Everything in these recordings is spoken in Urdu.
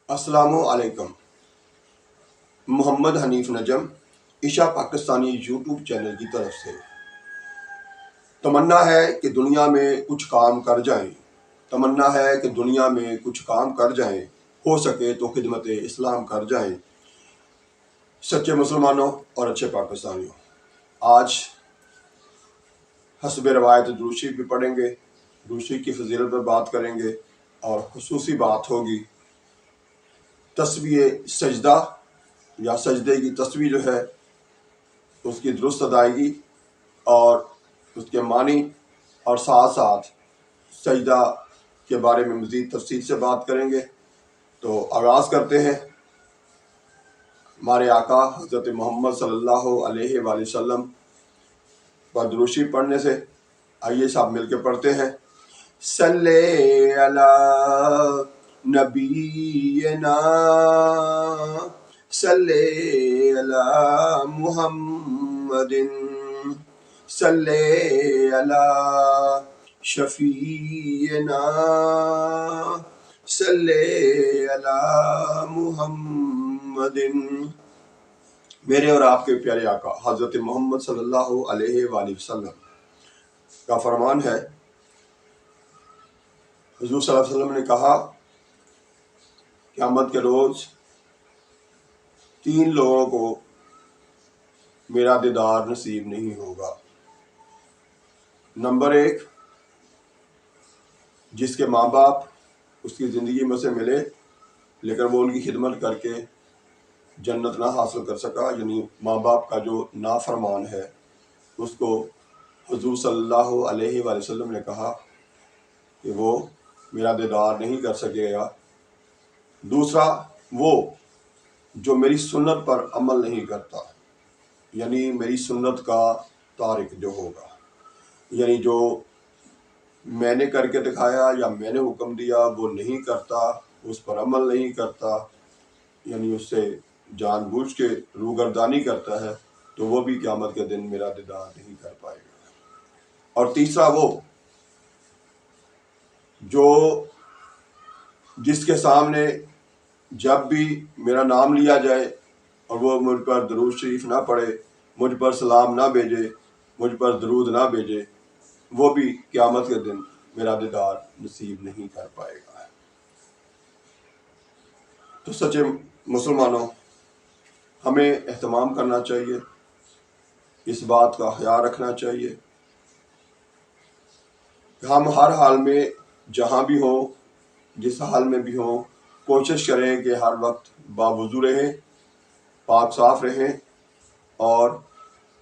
السلام علیکم۔ محمد حنیف نجم عشا پاکستانی یوٹیوب چینل کی طرف سے تمنا ہے کہ دنیا میں کچھ کام کر جائیں تمنا ہے کہ دنیا میں کچھ کام کر جائیں، ہو سکے تو خدمت اسلام کر جائیں۔ سچے مسلمانوں اور اچھے پاکستانیوں، آج حسب روایت دروشی بھی پڑھیں گے، دروشی کی فضیلت پر بات کریں گے، اور خصوصی بات ہوگی تسبیح سجدہ یا سجدے کی تسبیح جو ہے اس کی درست ادائیگی اور اس کے معنی، اور ساتھ ساتھ سجدہ کے بارے میں مزید تفصیل سے بات کریں گے۔ تو آغاز کرتے ہیں ہمارے آقا حضرت محمد صلی اللہ علیہ وآلہ وسلم پر درود پڑھنے سے۔ آئیے سب مل کے پڑھتے ہیں۔ صلی علی نبینا صلی علی محمد صلی علی شفیعنا صلی علی محمد۔ میرے اور آپ کے پیارے آقا حضرت محمد صلی اللہ علیہ وآلہ وسلم کا فرمان ہے، حضور صلی اللہ علیہ وسلم نے کہا، قیامت کے روز 3 لوگوں کو میرا دیدار نصیب نہیں ہوگا۔ نمبر 1، جس کے ماں باپ اس کی زندگی میں سے ملے لیکن وہ ان کی خدمت کر کے جنت نہ حاصل کر سکا، یعنی ماں باپ کا جو نافرمان ہے اس کو حضور صلی اللہ علیہ وآلہ وسلم نے کہا کہ وہ میرا دیدار نہیں کر سکے گا۔ دوسرا، وہ جو میری سنت پر عمل نہیں کرتا، یعنی میری سنت کا تارک جو ہوگا، یعنی جو میں نے کر کے دکھایا یا میں نے حکم دیا وہ نہیں کرتا، اس پر عمل نہیں کرتا، یعنی اس سے جان بوجھ کے روگردانی کرتا ہے، تو وہ بھی قیامت کے دن میرا دیدار نہیں کر پائے گا۔ اور تیسرا، وہ جو جس کے سامنے جب بھی میرا نام لیا جائے اور وہ مجھ پر درود شریف نہ پڑھے، مجھ پر سلام نہ بھیجے، مجھ پر درود نہ بھیجے، وہ بھی قیامت کے دن میرا دیدار نصیب نہیں کر پائے گا۔ تو سچے مسلمانوں، ہمیں اہتمام کرنا چاہیے، اس بات کا خیال رکھنا چاہیے کہ ہم ہر حال میں جہاں بھی ہوں، جس حال میں بھی ہوں، کوشش کریں کہ ہر وقت باوضو رہیں، پاک صاف رہیں، اور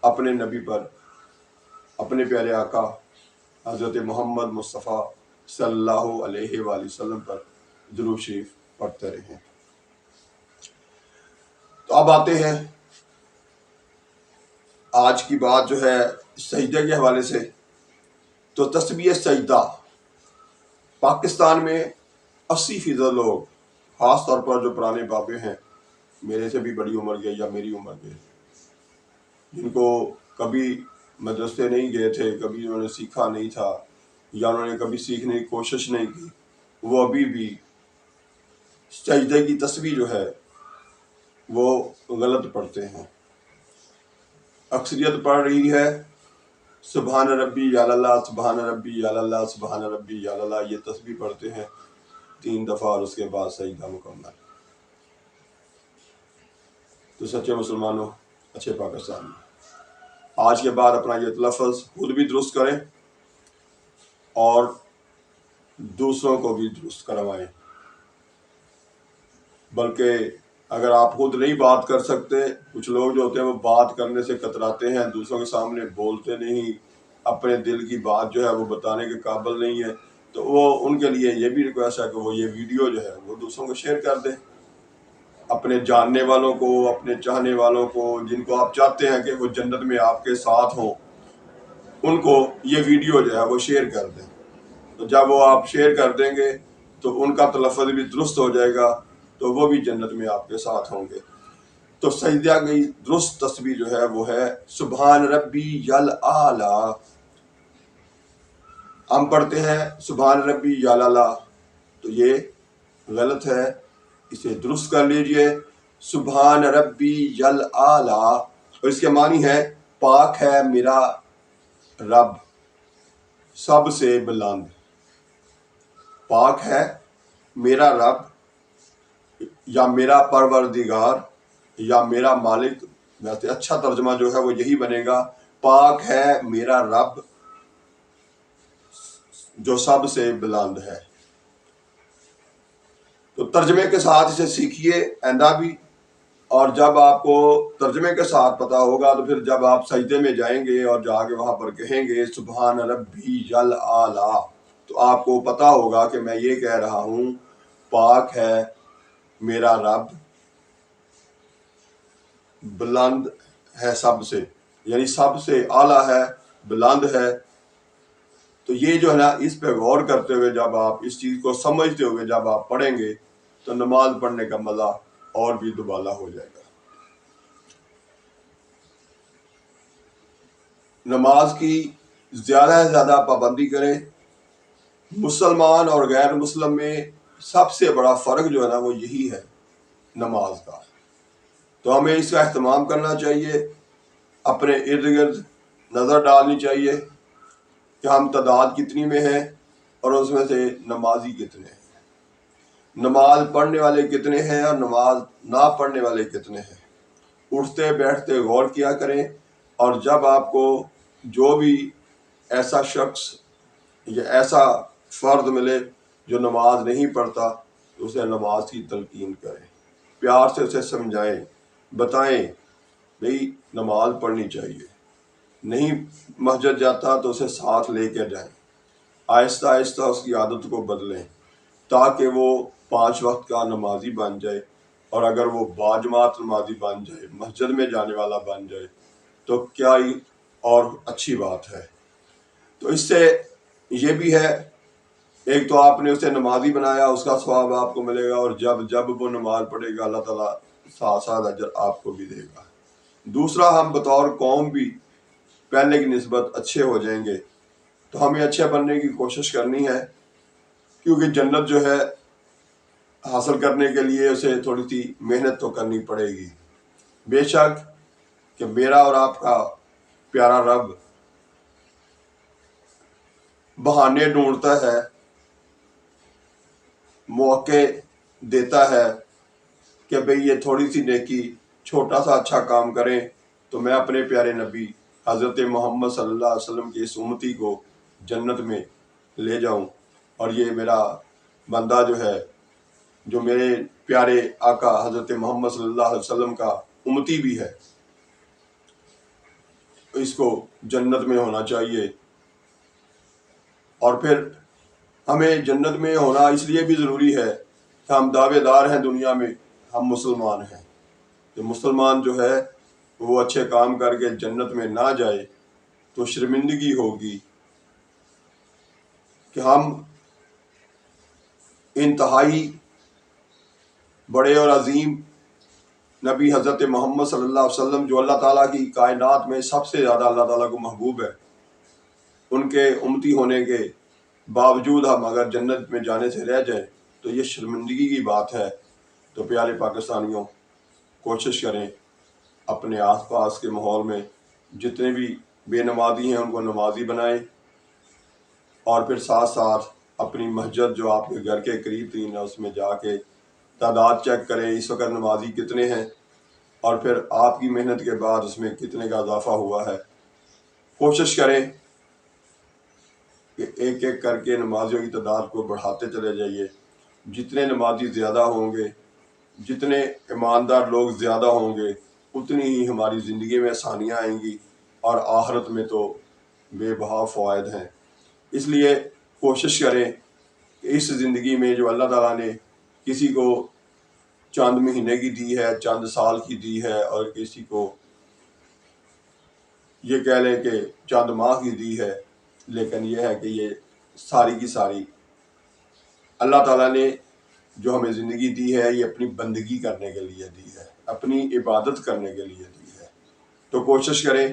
اپنے نبی پر، اپنے پیارے آقا حضرت محمد مصطفیٰ صلی اللہ علیہ وآلہ وسلم پر درود شریف پڑھتے رہیں۔ تو اب آتے ہیں آج کی بات جو ہے سجدے کے حوالے سے۔ تو تسبیح سجدہ پاکستان میں 80% لوگ، خاص طور پر جو پرانے بابے ہیں، میرے سے بھی بڑی عمر کے یا میری عمر کے، جن کو کبھی مدرسے نہیں گئے تھے، کبھی انہوں نے سیکھا نہیں تھا، یا انہوں نے کبھی سیکھنے کی کوشش نہیں کی، وہ ابھی بھی سجدے کی تسبیح جو ہے وہ غلط پڑھتے ہیں۔ اکثریت پڑھ رہی ہے سبحان ربی یا اللہ، سبحان ربی یا اللہ، سبحان ربی یا اللہ، یہ تسبیح پڑھتے ہیں 3 دفعہ اور اس کے بعد سجدہ مکمل۔ تو سچے مسلمانوں، اچھے پاکستانی، آج کے بعد اپنا یہ لفظ خود بھی درست کریں اور دوسروں کو بھی درست کروائیں۔ بلکہ اگر آپ خود نہیں بات کر سکتے، کچھ لوگ جو ہوتے ہیں وہ بات کرنے سے کتراتے ہیں، دوسروں کے سامنے بولتے نہیں، اپنے دل کی بات جو ہے وہ بتانے کے قابل نہیں ہے، تو وہ ان کے لیے یہ بھی ریکویسٹ ہے کہ وہ یہ ویڈیو جو ہے وہ دوسروں کو شیئر کر دیں، اپنے جاننے والوں کو، اپنے چاہنے والوں کو، جن کو آپ چاہتے ہیں کہ وہ جنت میں آپ کے ساتھ ہوں، ان کو یہ ویڈیو جو ہے وہ شیئر کر دیں۔ تو جب وہ آپ شیئر کر دیں گے تو ان کا تلفظ بھی درست ہو جائے گا، تو وہ بھی جنت میں آپ کے ساتھ ہوں گے۔ تو سجدہ کی درست تسبیح جو ہے وہ ہے سبحان ربی الاعلی۔ ہم پڑھتے ہیں سبحان ربی الاعلی، تو یہ غلط ہے۔ اسے درست کر لیجئے۔ سبحان ربی جل اعلیٰ، اور اس کے معنی ہے پاک ہے میرا رب سب سے بلند، پاک ہے میرا رب یا میرا پروردگار یا میرا مالک، ویسے اچھا ترجمہ جو ہے وہ یہی بنے گا، پاک ہے میرا رب جو سب سے بلند ہے۔ تو ترجمے کے ساتھ اسے سیکھیے آئندہ بھی، اور جب آپ کو ترجمے کے ساتھ پتا ہوگا تو پھر جب آپ سجدے میں جائیں گے اور جا کے وہاں پر کہیں گے سبحان ربی جل اعلیٰ، تو آپ کو پتا ہوگا کہ میں یہ کہہ رہا ہوں پاک ہے میرا رب بلند ہے سب سے، یعنی سب سے اعلیٰ ہے، بلند ہے۔ تو یہ جو ہے نا، اس پہ غور کرتے ہوئے جب آپ اس چیز کو سمجھتے ہوئے جب آپ پڑھیں گے تو نماز پڑھنے کا مزہ اور بھی دوبالا ہو جائے گا۔ نماز کی زیادہ سے زیادہ پابندی کریں۔ مسلمان اور غیر مسلم میں سب سے بڑا فرق جو ہے نا وہ یہی ہے نماز کا۔ تو ہمیں اس کا اہتمام کرنا چاہیے، اپنے ارد گرد نظر ڈالنی چاہیے کہ ہم تعداد کتنی میں ہیں اور اس میں سے نمازی کتنے ہیں، نماز پڑھنے والے کتنے ہیں اور نماز نہ پڑھنے والے کتنے ہیں۔ اٹھتے بیٹھتے غور کیا کریں، اور جب آپ کو جو بھی ایسا شخص یا ایسا فرد ملے جو نماز نہیں پڑھتا تو اسے نماز کی تلقین کریں، پیار سے اسے سمجھائیں، بتائیں بھئی نماز پڑھنی چاہیے، نہیں مسجد جاتا تو اسے ساتھ لے کے جائیں، آہستہ آہستہ اس کی عادت کو بدلیں تاکہ وہ 5 وقت کا نمازی بن جائے، اور اگر وہ باجماعت نمازی بن جائے، مسجد میں جانے والا بن جائے تو کیا ہی اور اچھی بات ہے۔ تو اس سے یہ بھی ہے، ایک تو آپ نے اسے نمازی بنایا، اس کا ثواب آپ کو ملے گا، اور جب وہ نماز پڑھے گا اللہ تعالیٰ ساتھ ساتھ اجر آپ کو بھی دے گا۔ دوسرا، ہم بطور قوم بھی پہلے کی نسبت اچھے ہو جائیں گے، تو ہمیں اچھے بننے کی کوشش کرنی ہے، کیونکہ جنت جو ہے حاصل کرنے کے لیے اسے تھوڑی سی محنت تو کرنی پڑے گی۔ بے شک کہ میرا اور آپ کا پیارا رب بہانے ڈھونڈتا ہے، موقع دیتا ہے کہ بھئی یہ تھوڑی سی نیکی، چھوٹا سا اچھا کام کریں تو میں اپنے پیارے نبی حضرت محمد صلی اللہ علیہ وسلم کی اس امتی کو جنت میں لے جاؤں، اور یہ میرا بندہ جو ہے، جو میرے پیارے آقا حضرت محمد صلی اللہ علیہ وسلم کا امتی بھی ہے، اس کو جنت میں ہونا چاہیے۔ اور پھر ہمیں جنت میں ہونا اس لیے بھی ضروری ہے کہ ہم دعوے دار ہیں دنیا میں، ہم مسلمان ہیں۔ کہ مسلمان جو ہے وہ اچھے کام کر کے جنت میں نہ جائے تو شرمندگی ہوگی کہ ہم انتہائی بڑے اور عظیم نبی حضرت محمد صلی اللہ علیہ وسلم، جو اللہ تعالیٰ کی کائنات میں سب سے زیادہ اللہ تعالیٰ کو محبوب ہے، ان کے امتی ہونے کے باوجود ہم اگر جنت میں جانے سے رہ جائیں تو یہ شرمندگی کی بات ہے۔ تو پیارے پاکستانیوں، کوشش کریں اپنے آس پاس کے ماحول میں جتنے بھی بے نمازی ہیں ان کو نمازی بنائیں، اور پھر ساتھ ساتھ اپنی مسجد جو آپ کے گھر کے قریب ترین ہے اس میں جا کے تعداد چیک کریں اس وقت نمازی کتنے ہیں، اور پھر آپ کی محنت کے بعد اس میں کتنے کا اضافہ ہوا ہے۔ کوشش کریں کہ ایک ایک کر کے نمازیوں کی تعداد کو بڑھاتے چلے جائیے۔ جتنے نمازی زیادہ ہوں گے، جتنے ایماندار لوگ زیادہ ہوں گے، اتنی ہی ہماری زندگی میں آسانیاں آئیں گی، اور آخرت میں تو بے بہا فوائد ہیں۔ اس لیے کوشش کریں کہ اس زندگی میں جو اللہ تعالیٰ نے کسی کو چند مہینے کی دی ہے، چند سال کی دی ہے، اور کسی کو یہ کہہ لیں کہ چند ماہ کی دی ہے، لیکن یہ ہے کہ یہ ساری کی ساری اللہ تعالیٰ نے جو ہمیں زندگی دی ہے یہ اپنی بندگی کرنے کے لیے دی ہے، اپنی عبادت کرنے کے لیے دی ہے۔ تو کوشش کریں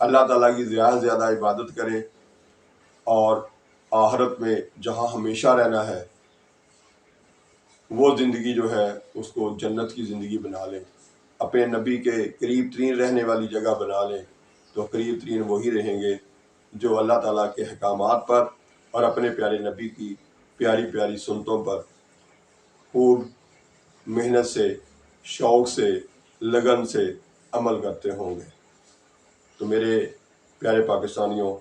اللہ تعالیٰ کی زیادہ سے زیادہ عبادت کریں، اور آخرت میں جہاں ہمیشہ رہنا ہے وہ زندگی جو ہے اس کو جنت کی زندگی بنا لیں، اپنے نبی کے قریب ترین رہنے والی جگہ بنا لیں، تو قریب ترین وہی رہیں گے جو اللہ تعالیٰ کے احکامات پر اور اپنے پیارے نبی کی پیاری پیاری سنتوں پر خوب محنت سے، شوق سے، لگن سے عمل کرتے ہوں گے۔ تو میرے پیارے پاکستانیوں،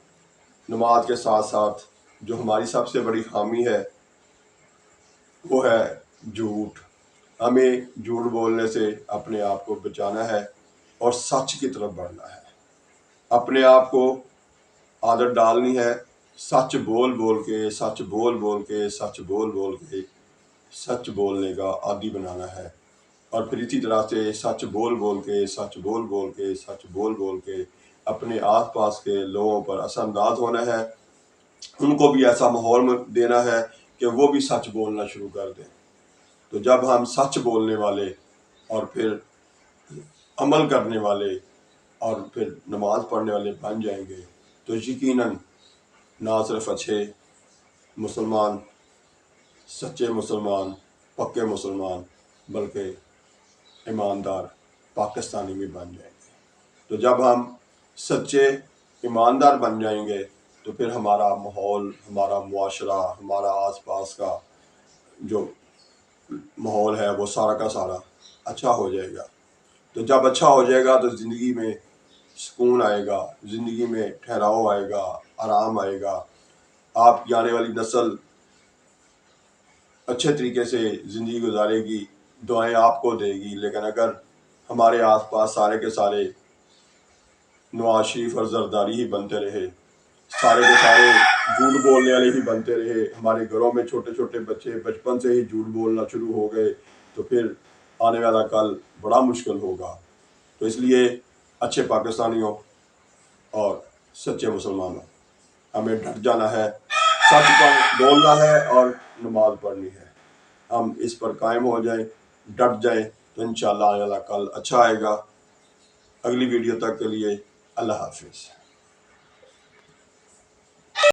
نماز کے ساتھ ساتھ جو ہماری سب سے بڑی خامی ہے وہ ہے جھوٹ۔ ہمیں جھوٹ بولنے سے اپنے آپ کو بچانا ہے اور سچ کی طرف بڑھنا ہے۔ اپنے آپ کو عادت ڈالنی ہے سچ بول بول کے، سچ بول بول کے، سچ بول بول کے سچ بولنے کا عادی بنانا ہے، اور پھر اسی طرح سے سچ بول بول کے، سچ بول بول کے، سچ بول بول کے اپنے آس پاس کے لوگوں پر اثر انداز ہونا ہے، ان کو بھی ایسا ماحول دینا ہے کہ وہ بھی سچ بولنا شروع کر دیں۔ تو جب ہم سچ بولنے والے اور پھر عمل کرنے والے اور پھر نماز پڑھنے والے بن جائیں گے تو یقیناً نہ صرف اچھے مسلمان، سچے مسلمان، پکے مسلمان، بلکہ ایماندار پاکستانی بھی بن جائیں گے۔ تو جب ہم سچے ایماندار بن جائیں گے تو پھر ہمارا ماحول، ہمارا معاشرہ، ہمارا آس پاس کا جو ماحول ہے وہ سارا کا سارا اچھا ہو جائے گا۔ تو جب اچھا ہو جائے گا تو زندگی میں سکون آئے گا، زندگی میں ٹھہراؤ آئے گا، آرام آئے گا، آپ کی آنے والی نسل اچھے طریقے سے زندگی گزارے گی، دعائیں آپ کو دے گی۔ لیکن اگر ہمارے آس پاس سارے کے سارے نواز شریف اور زرداری ہی بنتے رہے، سارے کے سارے جھوٹ بولنے والے ہی بنتے رہے، ہمارے گھروں میں چھوٹے چھوٹے بچے بچپن سے ہی جھوٹ بولنا شروع ہو گئے، تو پھر آنے والا کل بڑا مشکل ہوگا۔ تو اس لیے اچھے پاکستانیوں اور سچے مسلمانوں، ہمیں ڈٹ جانا ہے، سچ پر بولنا ہے اور نماز پڑھنی ہے۔ ہم اس پر قائم ہو جائیں، ڈٹ جائیں، تو انشاءاللہ آنے والا کل اچھا آئے گا۔ اگلی ویڈیو تک کے لیے اللہ حافظ۔